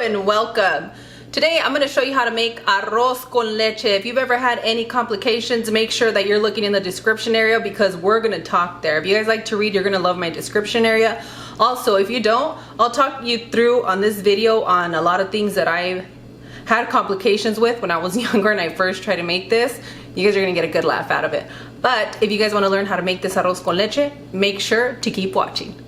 and welcome. Today I'm going to show you how to make arroz con leche. If you've ever had any complications, make sure that you're looking in the description area because we're going to talk there. If you guys like to read, you're going to love my description area. Also, if you don't, I'll talk you through on this video on a lot of things that I had complications with when I was younger and I first tried to make this. You guys are going to get a good laugh out of it. But if you guys want to learn how to make this arroz con leche, make sure to keep watching.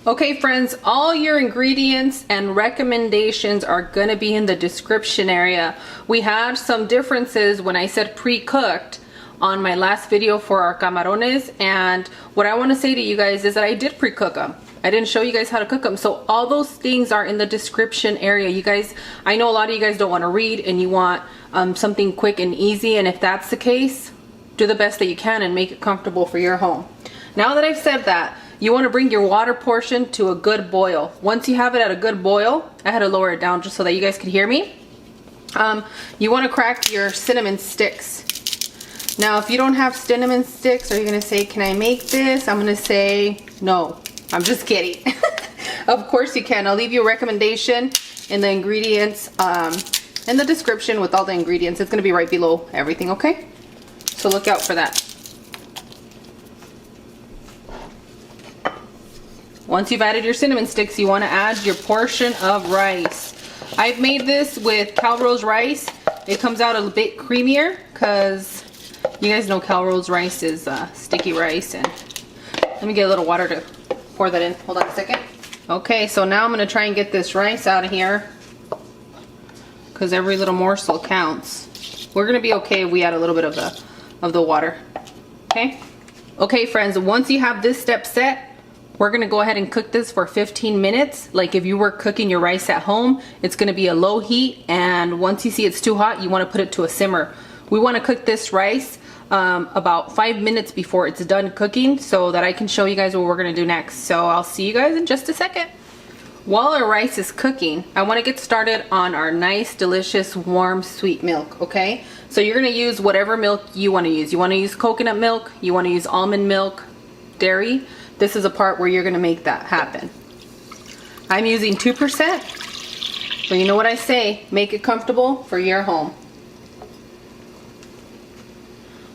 Okay friends, all your ingredients and recommendations are going to be in the description area. We had some differences when I said pre-cooked on my last video for our camarones, and what I want to say to you guys is that I did pre-cook them. I didn't show you guys how to cook them, so all those things are in the description area. You guys, I know a lot of you guys don't want to read and you want something quick and easy, and if that's the case, do the best that you can and make it comfortable for your home. Now that I've said that, you want to bring your water portion to a good boil. Once you have it at a good boil, I had to lower it down just so that you guys could hear me. You want to crack your cinnamon sticks. Now, if you don't have cinnamon sticks, are you going to say, can I make this? I'm going to say, no. I'm just kidding. Of course you can. I'll leave you a recommendation in the ingredients, in the description with all the ingredients. It's going to be right below everything, okay? So look out for that. Once you've added your cinnamon sticks, you want to add your portion of rice. I've made this with Calrose rice. It comes out a bit creamier because you guys know Calrose rice is sticky rice. And let me get a little water to pour that in. Hold on a second. Okay, so now I'm going to try and get this rice out of here because every little morsel counts. We're going to be okay if we add a little bit of the water. Okay? Okay, friends, once you have this step set, we're going to go ahead and cook this for 15 minutes. Like if you were cooking your rice at home, it's going to be a low heat, and once you see it's too hot, you want to put it to a simmer. We want to cook this rice about 5 minutes before it's done cooking so that I can show you guys what we're going to do next. So I'll see you guys in just a second. While our rice is cooking, I want to get started on our nice, delicious, warm, sweet milk, okay? So you're going to use whatever milk you want to use. You want to use coconut milk, you want to use almond milk, dairy. This is a part where you're going to make that happen. I'm using 2%, but you know what I say, make it comfortable for your home.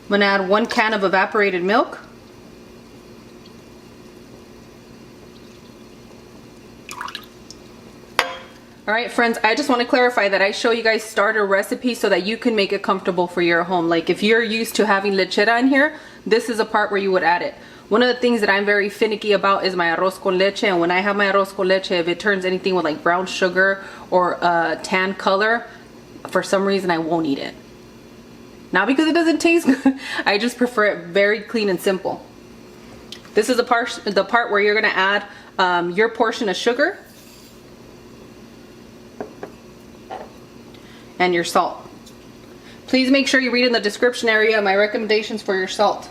I'm going to add 1 can of evaporated milk. Alright friends, I just want to clarify that I show you guys starter recipes so that you can make it comfortable for your home. Like if you're used to having lechera in here, this is a part where you would add it. One of the things that I'm very finicky about is my arroz con leche, and when I have my arroz con leche, if it turns anything with like brown sugar or tan color, for some reason I won't eat it. Not because it doesn't taste good, I just prefer it very clean and simple. This is the part where you're going to add your portion of sugar and your salt. Please make sure you read in the description area my recommendations for your salt.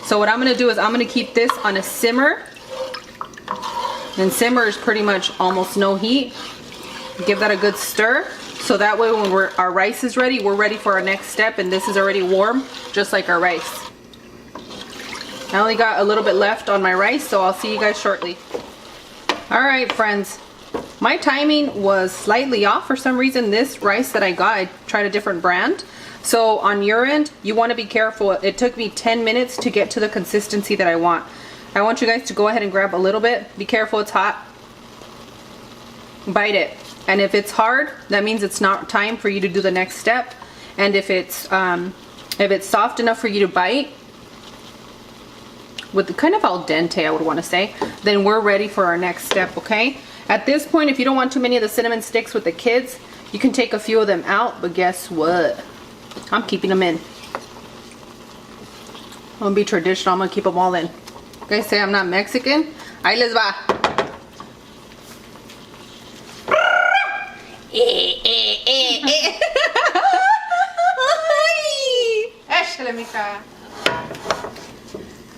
So what I'm going to do is I'm going to keep this on a simmer. And simmer is pretty much almost no heat. Give that a good stir. So that way when our rice is ready, we're ready for our next step, and this is already warm, just like our rice. I only got a little bit left on my rice, so I'll see you guys shortly. Alright friends, my timing was slightly off for some reason. This rice that I got, I tried a different brand. So on your end, you want to be careful. It took me 10 minutes to get to the consistency that I want. I want you guys to go ahead and grab a little bit. Be careful, it's hot. Bite it. And if it's hard, that means it's not time for you to do the next step. And if it's soft enough for you to bite, with kind of al dente, I would want to say, then we're ready for our next step, okay? At this point, if you don't want too many of the cinnamon sticks with the kids, you can take a few of them out, but guess what? I'm keeping them in. I'm gonna be traditional. I'm gonna keep them all in. You guys say I'm not Mexican? Ahí les va.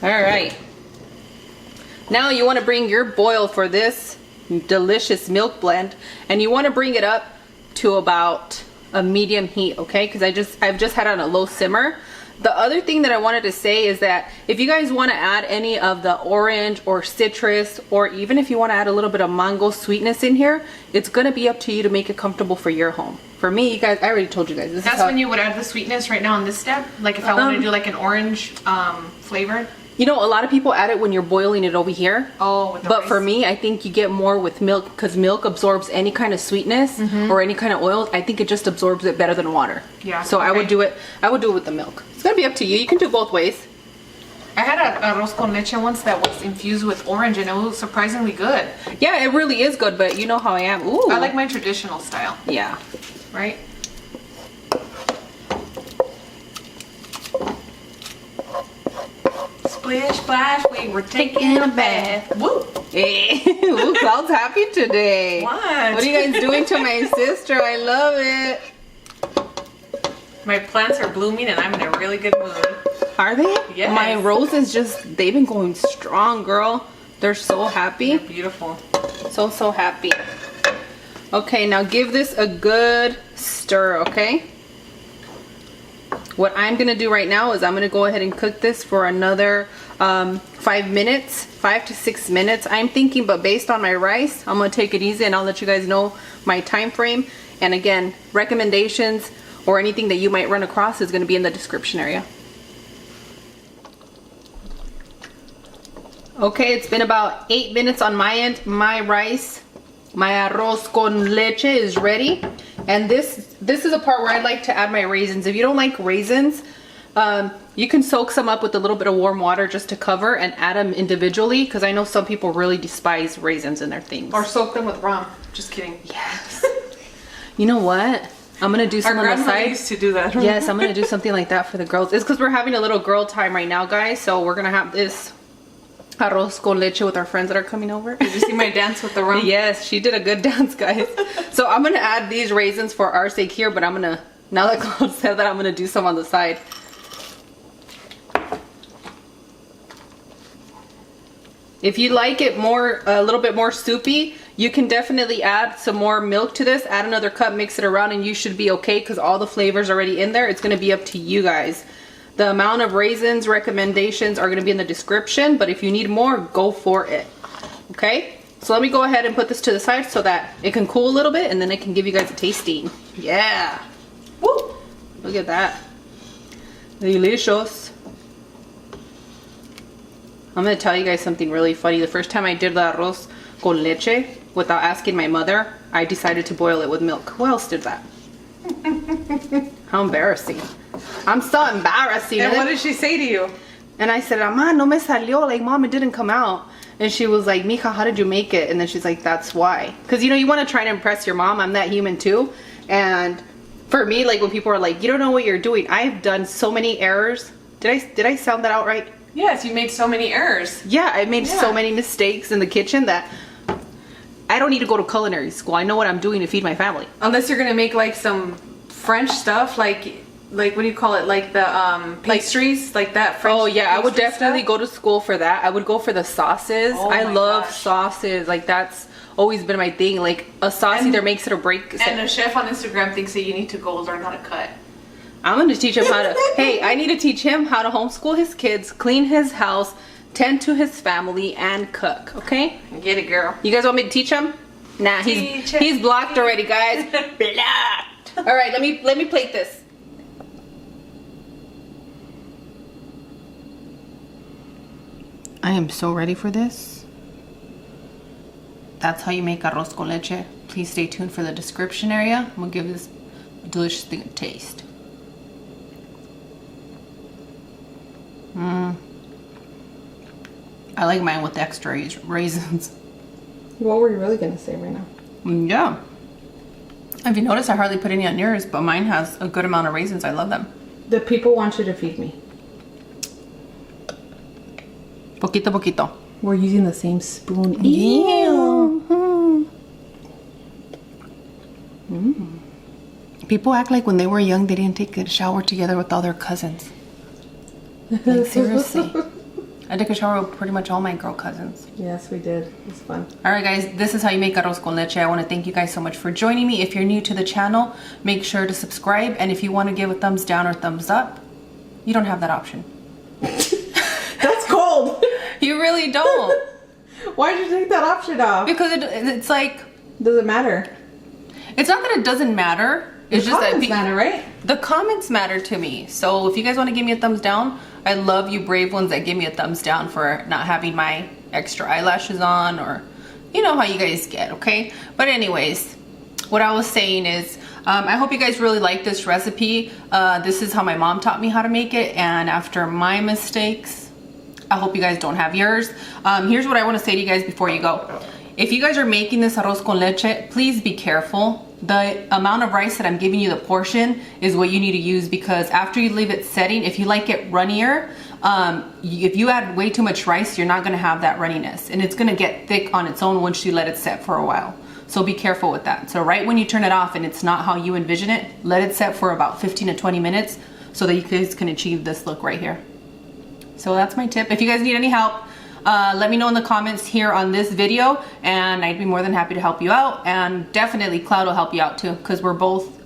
Alright. Now you want to bring your boil for this delicious milk blend, and you want to bring it up to about a medium heat, okay? Because I've just had it on a low simmer. The other thing that I wanted to say is that if you guys want to add any of the orange or citrus, or even if you want to add a little bit of mango sweetness in here, it's going to be up to you to make it comfortable for your home. For me, you guys, I already told you guys. That's when you would add the sweetness right now on this step? Like if I want to do like an orange flavor? You know, a lot of people add it when you're boiling it over here. Oh, with the but rice. for me, I think you get more with milk because milk absorbs any kind of sweetness or any kind of oil. I think it just absorbs it better than water. Yeah. So I would do it. I would do it with the milk. It's gonna be up to you. You can do both ways. I had a arroz con leche once that was infused with orange, and it was surprisingly good. Yeah, it really is good. But you know how I am. Ooh. I like my traditional style. Yeah. Right. Splish splash, we were taking a bath. Woo! Hey, ooh, Cloud's happy today. What? What are you guys doing to my sister? I love it. My plants are blooming and I'm in a really good mood. Are they? Yes. My roses just, they've been going strong, girl. They're so happy. They're beautiful. So happy. Okay, now give this a good stir, okay? What I'm gonna do right now is I'm gonna go ahead and cook this for another 5 minutes, 5 to 6 minutes. I'm thinking, but based on my rice, I'm gonna take it easy and I'll let you guys know my time frame. And again, recommendations or anything that you might run across is gonna be in the description area. Okay, it's been about 8 minutes on my end. My rice, my arroz con leche is ready. And this is a part where I like to add my raisins. If you don't like raisins, you can soak some up with a little bit of warm water just to cover and add them individually, because I know some people really despise raisins in their things. Or soak them with rum. Just kidding. Yes. You know what? I'm gonna do some on the side. Our grandma used to do that. Yes, I'm gonna do something like that for the girls. It's because we're having a little girl time right now, guys. So we're gonna have this arroz con leche with our friends that are coming over. Did you see my dance with the rum? Yes, she did a good dance, guys. So I'm gonna add these raisins for our sake here, but I'm gonna, now that Claude said that, I'm gonna do some on the side. If you like it more, a little bit more soupy, you can definitely add some more milk to this. Add another cup, mix it around, and you should be okay because all the flavors are already in there. It's gonna be up to you guys. The amount of raisins recommendations are gonna be in the description, but if you need more, go for it. Okay? So let me go ahead and put this to the side so that it can cool a little bit and then I can give you guys a tasting. Yeah. Woo! Look at that. Delicious. I'm gonna tell you guys something really funny. The first time I did the arroz con leche, without asking my mother, I decided to boil it with milk. Who else did that? How embarrassing. I'm so embarrassing. And what did she say to you? And I said, "Ama, no me salió." Like, Mom, it didn't come out. And she was like, "Mija, how did you make it?" And then she's like, "That's why." Because, you know, you want to try to impress your mom. I'm that human too. And for me, like, when people are like, "You don't know what you're doing," I've done so many errors. Did I sound that out right? Yes, you made so many errors. Yeah, I made so many mistakes in the kitchen that I don't need to go to culinary school. I know what I'm doing to feed my family. Unless you're gonna make like some French stuff, like what do you call it? Like the pastries, like that French. Oh yeah, I would pastry definitely stuff? go to school for that. I would go for the sauces. Oh I my love gosh. sauces. Like, that's always been my thing. Like, a sauce either makes it or breaks it. And a chef on Instagram thinks that you need to go learn how to cut. I'm gonna teach him how to. Hey, I need to teach him how to homeschool his kids, clean his house, tend to his family, and cook. Okay? Get it, girl. You guys want me to teach him? Nah, he's blocked already, guys. Blocked. All right, let me plate this. I am so ready for this. That's how you make arroz con leche. Please stay tuned for the description area. I'm gonna give this a delicious thing a taste. I like mine with extra raisins. What were you really gonna say right now? Yeah. If you notice, I hardly put any on yours, but mine has a good amount of raisins. I love them. The people want you to feed me. Poquito, poquito. We're using the same spoon. Yeah. People act like when they were young, they didn't take a shower together with all their cousins. Like, seriously. I took a shower with pretty much all my girl cousins. Yes, we did. It was fun. All right, guys, this is how you make arroz con leche. I want to thank you guys so much for joining me. If you're new to the channel, make sure to subscribe. And if you want to give a thumbs down or thumbs up, You don't have that option. That's cold. You really don't. Why'd you take that option off? Because it's like, Does it matter? it's not that it doesn't matter. It's just that Comments matter, right? the comments matter to me. So if you guys want to give me a thumbs down, I love you brave ones that give me a thumbs down for not having my extra eyelashes on, or you know how you guys get, okay? But anyways, what I was saying is, I hope you guys really like this recipe. This is how my mom taught me how to make it, and after my mistakes, I hope you guys don't have yours. Here's what I want to say to you guys before you go. If you guys are making this arroz con leche, please be careful. The amount of rice that I'm giving you, the portion, is what you need to use, because after you leave it setting, if you like it runnier, if you add way too much rice, you're not going to have that runniness, and it's going to get thick on its own once you let it set for a while. So be careful with that. So right when you turn it off and it's not how you envision it, let it set for about 15 to 20 minutes so that you guys can achieve this look right here. So that's my tip. If you guys need any help, let me know in the comments here on this video, and I'd be more than happy to help you out. And definitely Cloud will help you out too, because we're both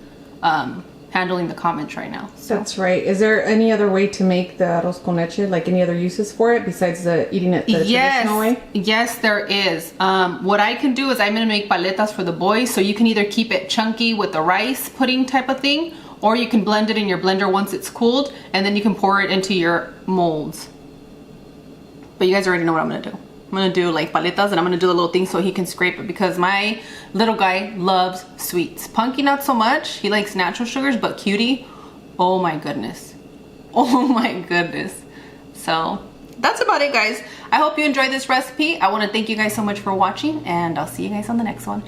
handling the comments right now. That's right. Is there any other way to make the arroz con leche? Like any other uses for it besides eating it the traditional way? Yes, there is. What I can do is I'm going to make paletas for the boys. So you can either keep it chunky with the rice pudding type of thing, or you can blend it in your blender once it's cooled, and then you can pour it into your molds. But you guys already know what I'm going to do. I'm going to do like paletas, and I'm going to do the little thing so he can scrape it, because my little guy loves sweets. Punky not so much. He likes natural sugars, but Cutie, oh my goodness. Oh my goodness. So that's about it, guys. I hope you enjoyed this recipe. I want to thank you guys so much for watching, and I'll see you guys on the next one.